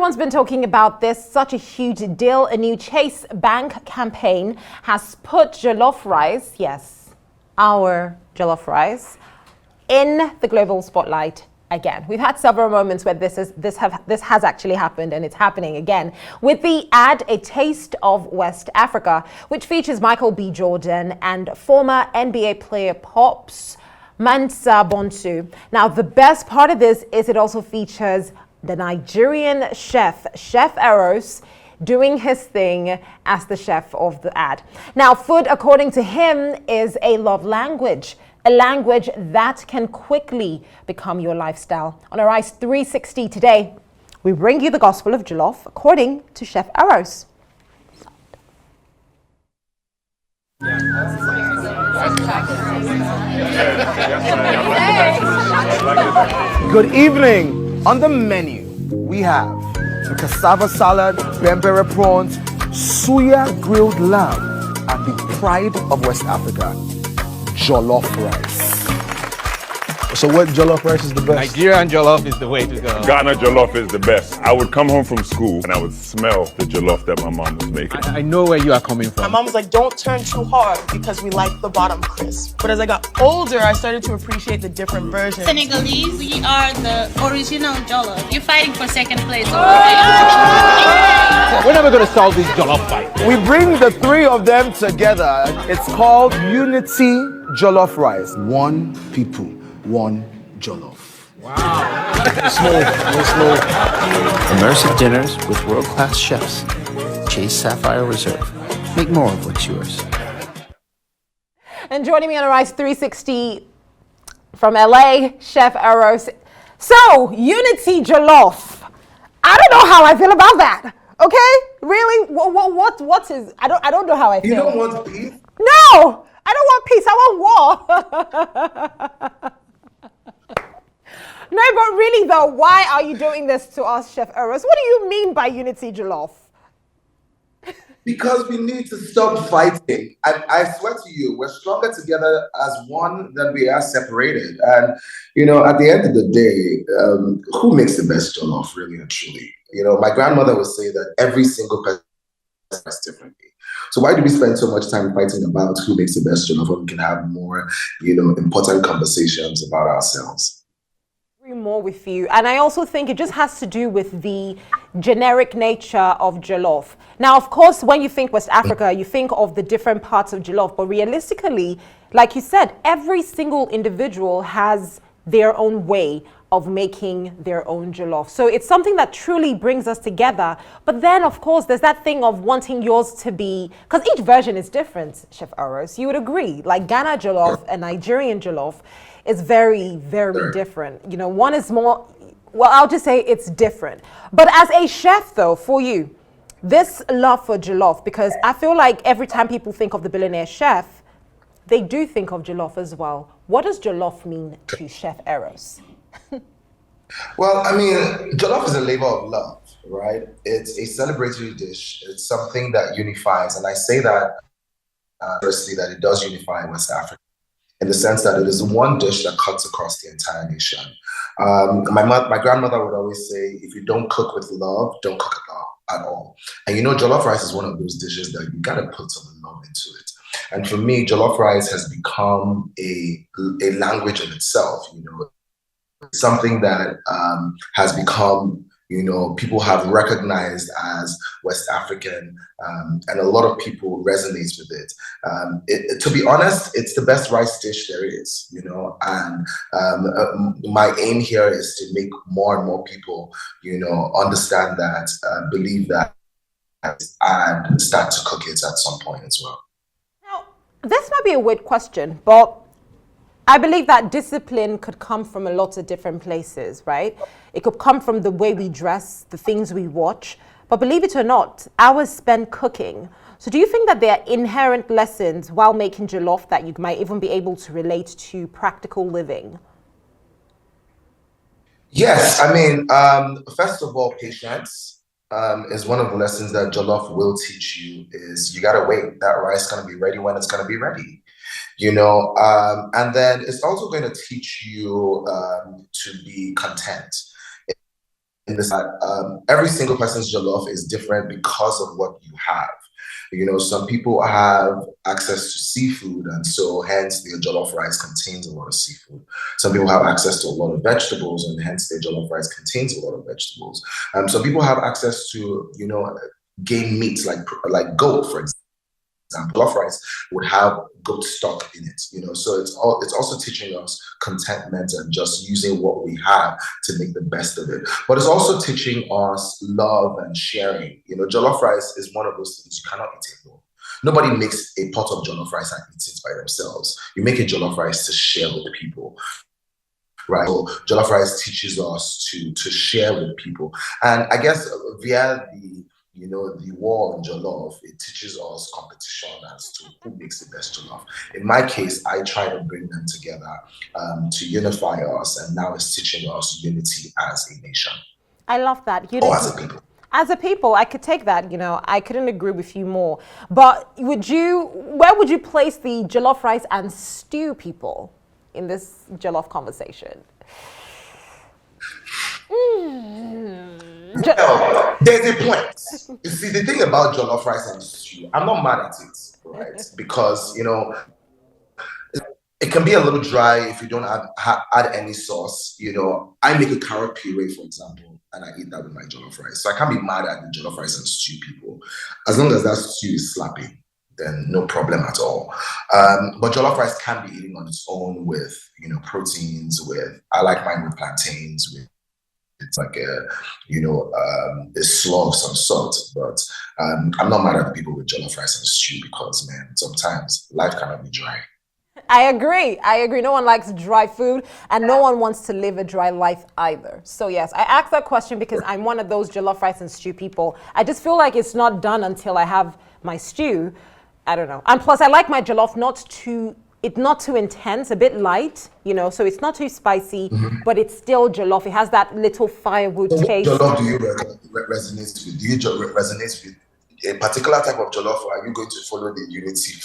everyone's been talking about this, such a huge deal. A new Chase Bank campaign has put jollof rice, yes, our jollof rice, in the global spotlight again. We've had several moments where this has actually happened, and it's happening again with the ad "A Taste of West Africa," which features Michael B. Jordan and former NBA player Pops Mansa Bonsu. Now, the best part of this is it also features the Nigerian chef Eros, doing his thing as the chef of the ad. Now, food, according to him, is a love language, a language that can quickly become your lifestyle. On Arise 360 today, we bring you the gospel of jollof according to Chef Eros. Good evening. On the menu, we have the cassava salad, bembere prawns, suya grilled lamb, and the pride of West Africa, jollof rice. So what jollof rice is the best? Nigerian jollof is the way to go. Ghana jollof is the best. I would come home from school and I would smell the jollof that my mom was making. I know where you are coming from. My mom was like, don't turn too hard because we like the bottom crisp. But as I got older, I started to appreciate the different versions. Senegalese, we are the original jollof. You're fighting for second place over We're never going to solve this jollof fight. We bring the three of them together. It's called Unity Jollof Rice. One people, one jollof. Wow. Smooth. Immersive dinners with world-class chefs. Chase Sapphire Reserve. Make more of what's yours. And joining me on Arise 360 from LA, Chef Eros. So, Unity Jollof. I don't know how I feel about that. Okay? Really? What is, I don't know how I feel. You don't want peace? No! I don't want peace. I want war. No, but really though, why are you doing this to us, Chef Eros? What do you mean by Unity Jollof? Because we need to stop fighting. And I swear to you, we're stronger together as one than we are separated. And, at the end of the day, who makes the best jollof, really and truly? My grandmother would say that every single person is differently. So why do we spend so much time fighting about who makes the best jollof when we can have more, important conversations about ourselves? More with you, and I also think it just has to do with the generic nature of jollof. Now, of course, when you think West Africa, you think of the different parts of jollof, but realistically, like you said, every single individual has their own way of making their own jollof. So it's something that truly brings us together. But then, of course, there's that thing of wanting yours to be, because each version is different, Chef Eros. You would agree, like Ghana jollof and Nigerian jollof is very, very different. One is more, well, I'll just say it's different. But as a chef, though, for you, this love for jollof, because I feel like every time people think of the billionaire chef, they do think of jollof as well. What does jollof mean to Chef Eros? Well, jollof is a labor of love, right? It's a celebratory dish. It's something that unifies. And I say that, firstly, that it does unify West Africa, in the sense that it is one dish that cuts across the entire nation. My grandmother would always say, if you don't cook with love, don't cook at all. And jollof rice is one of those dishes that you gotta put some love into it. And for me, jollof rice has become a language in itself. Something that has become, people have recognized as West African, and a lot of people resonates with it. To be honest, it's the best rice dish there is, and my aim here is to make more and more people, understand that, believe that, and start to cook it at some point as well. Now, this might be a weird question, but I believe that discipline could come from a lot of different places, right? It could come from the way we dress, the things we watch, but believe it or not, hours spent cooking. So do you think that there are inherent lessons while making jollof that you might even be able to relate to practical living? Yes, first of all, patience is one of the lessons that jollof will teach you. Is you gotta wait. That rice is gonna be ready when it's gonna be ready. And then it's also going to teach you to be content. in this, every single person's jollof is different because of what you have. Some people have access to seafood, and so hence their jollof rice contains a lot of seafood. Some people have access to a lot of vegetables, and hence their jollof rice contains a lot of vegetables. Some people have access to, game meats like goat, for example. Jollof rice would have goat stock in it, so it's also teaching us contentment and just using what we have to make the best of it. But it's also teaching us love and sharing. Jollof rice is one of those things you cannot eat alone. Nobody makes a pot of jollof rice and eats it by themselves. You make a jollof rice to share with people. Right. So jollof rice teaches us to share with people. And I guess via the war on jollof, it teaches us competition as to who makes the best jollof. In my case, I try to bring them together to unify us, and now it's teaching us unity as a nation. I love that. Unity. Or as a people. As a people, I could take that, I couldn't agree with you more. But where would you place the jollof rice and stew people in this jollof conversation? Well, there's a point. You see, the thing about jollof rice and stew, I'm not mad at it, right? Because, it can be a little dry if you don't add any sauce. I make a carrot puree, for example, and I eat that with my jollof rice. So I can't be mad at the jollof rice and stew people. As long as that stew is slappy, then no problem at all. But jollof rice can be eaten on its own with, proteins, I like mine with plantains, with it's like a slaw of some sort. But I'm not mad at the people with jollof rice and stew because, man, sometimes life cannot be dry. I agree. No one likes dry food, and no one wants to live a dry life either. So yes, I asked that question because I'm one of those jollof rice and stew people. I just feel like it's not done until I have my stew. I don't know. And plus, I like my jollof not too intense, a bit light, so it's not too spicy, but it's still jollof. It has that little firewood taste. What jollof do you resonate with? Do you resonate with a particular type of jollof, or are you going to follow the unity?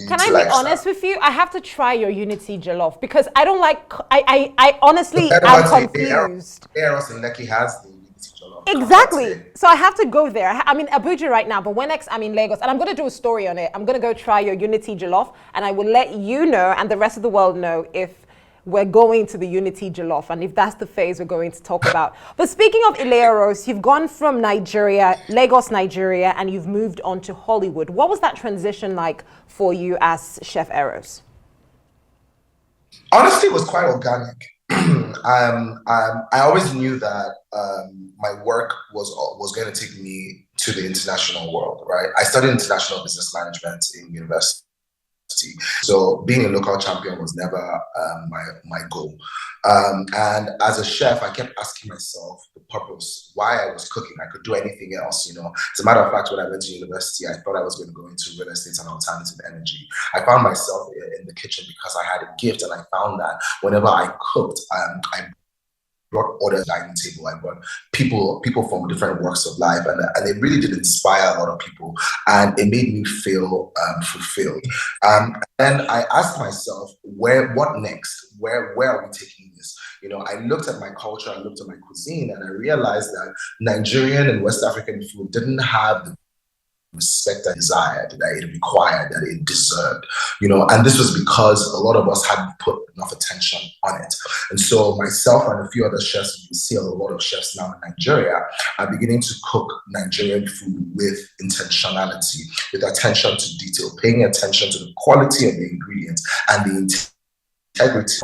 Can I be honest with you? I have to try your unity jollof because I don't like. I honestly am confused. Eros and Lekki has the unity jollof. Exactly. So I have to go there. I'm in Abuja right now, but when next I'm in Lagos, and I'm going to do a story on it. I'm going to go try your unity jollof, and I will let you know and the rest of the world know if we're going to the unity jollof, and if that's the phase we're going to talk about. But speaking of Eros, you've gone from Nigeria, Lagos, Nigeria, and you've moved on to Hollywood. What was that transition like for you as Chef Eros? Honestly, it was quite organic. I always knew that my work was going to take me to the international world, right? I studied international business management in university. So being a local champion was never my goal. And as a chef, I kept asking myself the purpose, why I was cooking. I could do anything else, As a matter of fact, when I went to university, I thought I was going to go into real estate and alternative energy. I found myself in the kitchen because I had a gift, and I found that whenever I cooked, I brought orders to the dining table. I brought people from different walks of life, and it really did inspire a lot of people, and it made me feel fulfilled. And I asked myself, what next? Where are we taking this? I looked at my culture, I looked at my cuisine, and I realized that Nigerian and West African food didn't have the respect that desired, that it required, that it deserved, and this was because a lot of us hadn't put enough attention on it. And so myself and a few other chefs, you see a lot of chefs now in Nigeria, are beginning to cook Nigerian food with intentionality, with attention to detail, paying attention to the quality of the ingredients and the integrity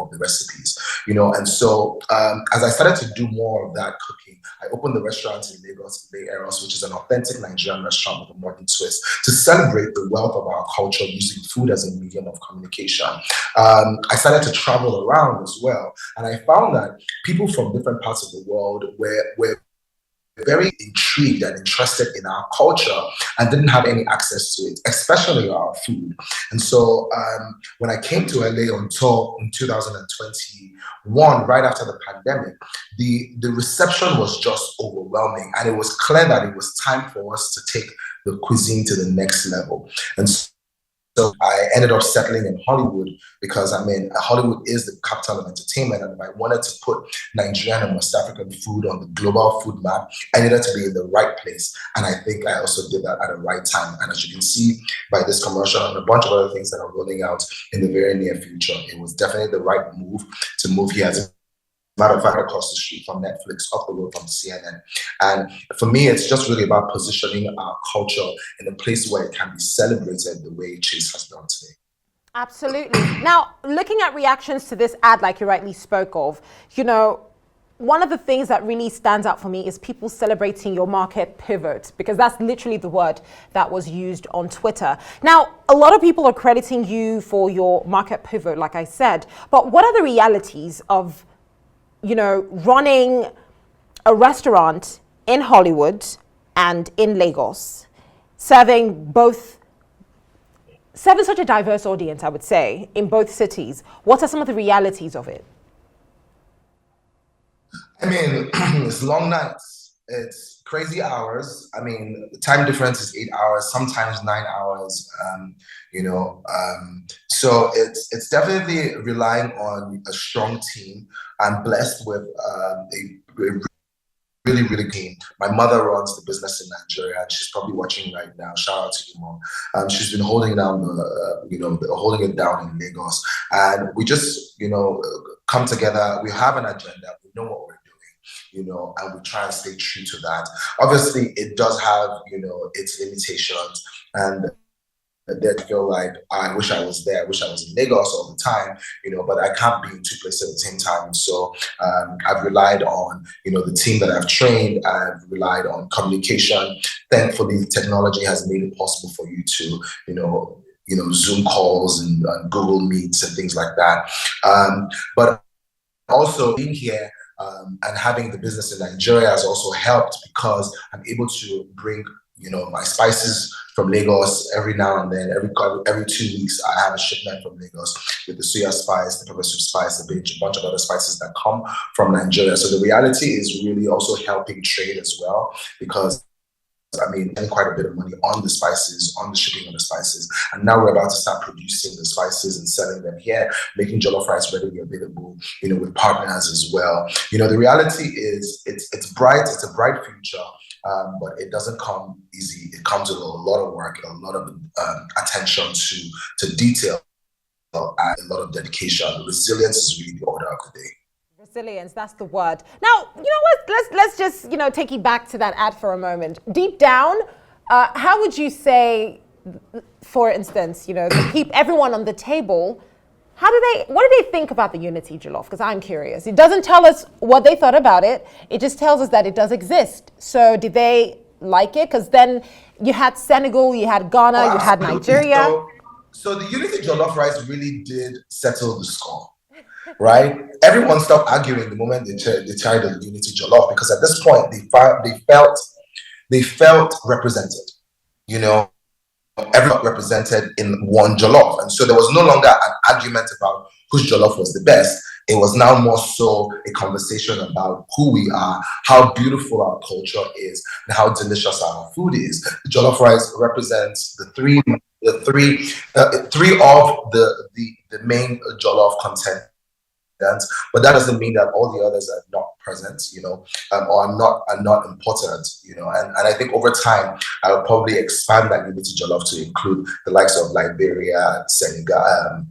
of the recipes, and so as I started to do more of that cooking, I opened the restaurant in Lagos, Eros, which is an authentic Nigerian restaurant with a modern twist to celebrate the wealth of our culture using food as a medium of communication. I started to travel around as well, and I found that people from different parts of the world were very intrigued and interested in our culture and didn't have any access to it, especially our food. And so when I came to LA on tour in 2021, right after the pandemic, the reception was just overwhelming, and it was clear that it was time for us to take the cuisine to the next level. And So I ended up settling in Hollywood because I mean, Hollywood is the capital of entertainment. And if I wanted to put Nigerian and West African food on the global food map, I needed to be in the right place. And I think I also did that at the right time. And as you can see by this commercial and a bunch of other things that are rolling out in the very near future, it was definitely the right move to move here. As a matter of fact, across the street from Netflix, up the road from CNN. And for me, it's just really about positioning our culture in a place where it can be celebrated the way Chase has done today. Absolutely. Now, looking at reactions to this ad, like you rightly spoke of, you know, one of the things that really stands out for me is people celebrating your market pivot, because that's literally the word that was used on Twitter. Now, a lot of people are crediting you for your market pivot, like I said, but what are the realities of, you know, running a restaurant in Hollywood and in Lagos, serving such a diverse audience, I would say, in both cities? What are some of the realities of it? I mean, it's long nights, it's crazy hours. I mean, the time difference is 8 hours, sometimes 9 hours. So it's definitely relying on a strong team. I'm blessed with a really, really team. My mother runs the business in Nigeria, and she's probably watching right now. Shout out to you, Mom. She's been holding down holding it down in Lagos, and we just, come together. We have an agenda. We know what we're doing, and we try and stay true to that. Obviously, it does have, its limitations, and they feel like I wish I was there. I wish I was in Lagos all the time, but I can't be in two places at the same time. So I've relied on, the team that I've trained. I've relied on communication. Thankfully, technology has made it possible for you to, Zoom calls and Google Meets and things like that. But also being here and having the business in Nigeria has also helped, because I'm able to bring my spices from Lagos every now and then. Every 2 weeks, I have a shipment from Lagos with the suya spice, the pepper soup spice, a bunch of other spices that come from Nigeria. So the reality is really also helping trade as well, because spending quite a bit of money on the spices, on the shipping of the spices. And now we're about to start producing the spices and selling them here, making jollof rice readily available, with partners as well. The reality is it's bright, it's a bright future. But it doesn't come easy. It comes with a lot of work, a lot of attention to detail, and a lot of dedication. Resilience is really the order of the day. Resilience, that's the word. Now, you know what? Let's just take you back to that ad for a moment. Deep down, how would you say, for instance, to keep everyone on the table? What do they think about the Unity Jollof? Because I'm curious. It doesn't tell us what they thought about it. It just tells us that it does exist. So did they like it? Because then you had Senegal, you had Ghana, you had Nigeria. So the Unity Jollof rice really did settle the score, right? Everyone stopped arguing the moment they tried the Unity Jollof, because at this point they felt represented, everyone represented in one jollof. And so there was no longer an argument about whose jollof was the best. It was now more so a conversation about who we are, how beautiful our culture is, and how delicious our food is. The jollof rice represents the three of the main jollof content. But that doesn't mean that all the others are not present, or are not important, and I think over time I'll probably expand that Unity Jollof to include the likes of Liberia, Senegal,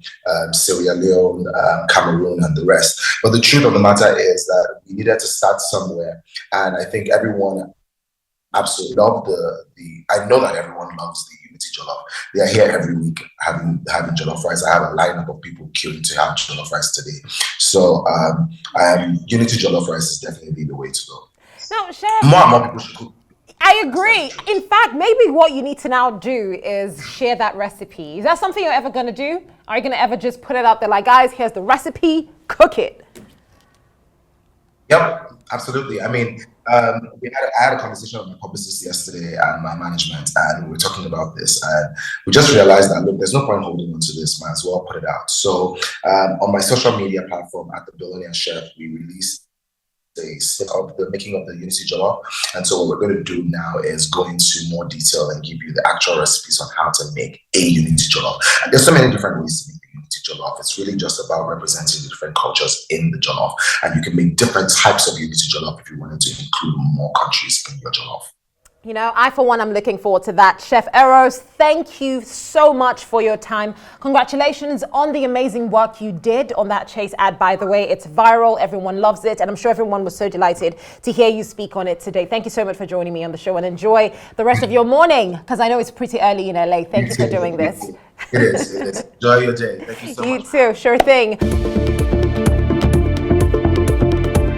Sierra Leone, Cameroon, and the rest. But the truth of the matter is that we needed to start somewhere, and I think everyone absolutely loved I know that everyone loves the Unity Jollof. They are here every week having jollof rice. I have a lineup of people queuing to have jollof rice today. So Unity Jollof rice is definitely the way to go. No, Chef, more and more people should cook. I agree. In fact, maybe what you need to now do is share that recipe. Is that something you're ever going to do? Are you going to ever just put it out there like, guys, here's the recipe, cook it? Yep, absolutely. I had a conversation with my publicist yesterday and my management, and we were talking about this, and we just realized that, look, there's no point holding on to this, might as well put it out. So on my social media platform at The Billionaire Chef, we released a taste of the making of the Unity Jollof. And so what we're going to do now is go into more detail and give you the actual recipes on how to make a Unity Jollof. There's so many different ways to make the Unity Jollof. It's really just about representing the different cultures in the Jollof. And you can make different types of Unity Jollof if you wanted to include more countries in your Jollof. You know, I, for one, I'm looking forward to that. Chef Eros, thank you so much for your time. Congratulations on the amazing work you did on that Chase ad, by the way. It's viral. Everyone loves it. And I'm sure everyone was so delighted to hear you speak on it today. Thank you so much for joining me on the show, and enjoy the rest of your morning, because I know it's pretty early in LA. Thank you for doing this. It is. Enjoy your day. Thank you so much. You too. Sure thing.